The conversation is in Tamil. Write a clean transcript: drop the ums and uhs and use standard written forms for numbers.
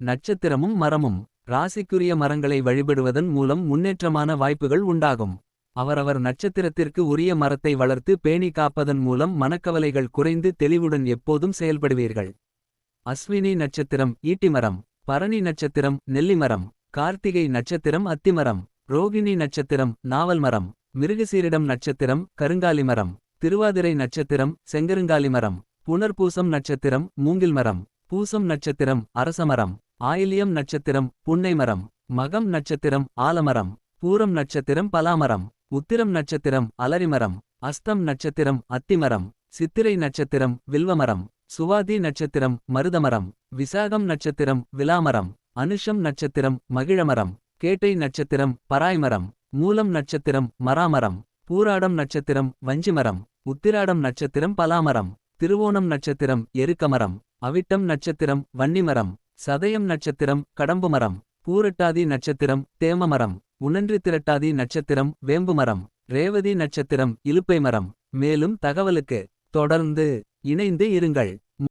நட்சத்திரமும் மரமும். ராசிக்குரிய மரங்களை வழிபடுவதன் மூலம் முன்னேற்றமான வாய்ப்புகள் உண்டாகும். அவரவர் நட்சத்திரத்திற்கு உரிய மரத்தை வளர்த்து பேணி காப்பதன் மூலம் மனக்கவலைகள் குறைந்து தெளிவுடன் எப்போதும் செயல்படுவீர்கள். அஸ்வினி நட்சத்திரம் ஈட்டிமரம். பரணி நட்சத்திரம் நெல்லிமரம். கார்த்திகை நட்சத்திரம் அத்திமரம். ரோகிணி நட்சத்திரம் நாவல் மரம். மிருகசீரிடம் நட்சத்திரம் கருங்காலிமரம். திருவாதிரை நட்சத்திரம் செங்கருங்காலிமரம். புனர்பூசம் நட்சத்திரம் மூங்கில் மரம். பூசம் நட்சத்திரம் அரசமரம். ஆயில்யம் நட்சத்திரம் புன்னைமரம். மகம் நட்சத்திரம் ஆலமரம். பூரம் நட்சத்திரம் பலாமரம். உத்திரம் நட்சத்திரம் அலரிமரம். அஸ்தம் நட்சத்திரம் அத்திமரம். சித்திரை நட்சத்திரம் வில்வமரம். சுவாதி நட்சத்திரம் மருதமரம். விசாகம் நட்சத்திரம் விலாமரம். அனுஷம் நட்சத்திரம் மகிழமரம். கேட்டை நட்சத்திரம் பராய்மரம். மூலம் நட்சத்திரம் மராமரம். பூராடம் நட்சத்திரம் வஞ்சிமரம். உத்திராடம் நட்சத்திரம் பலாமரம். திருவோணம் நட்சத்திரம் எருக்கமரம். அவிட்டம் நட்சத்திரம் வன்னிமரம். சதயம் நட்சத்திரம் கடம்புமரம். பூரட்டாதி நட்சத்திரம் தேமமரம். உணன்றி திரட்டாதி நட்சத்திரம் வேம்புமரம். ரேவதி நட்சத்திரம் இலுப்பைமரம். மேலும் தகவலுக்கு தொடர்ந்து இணைந்து இருங்கள்.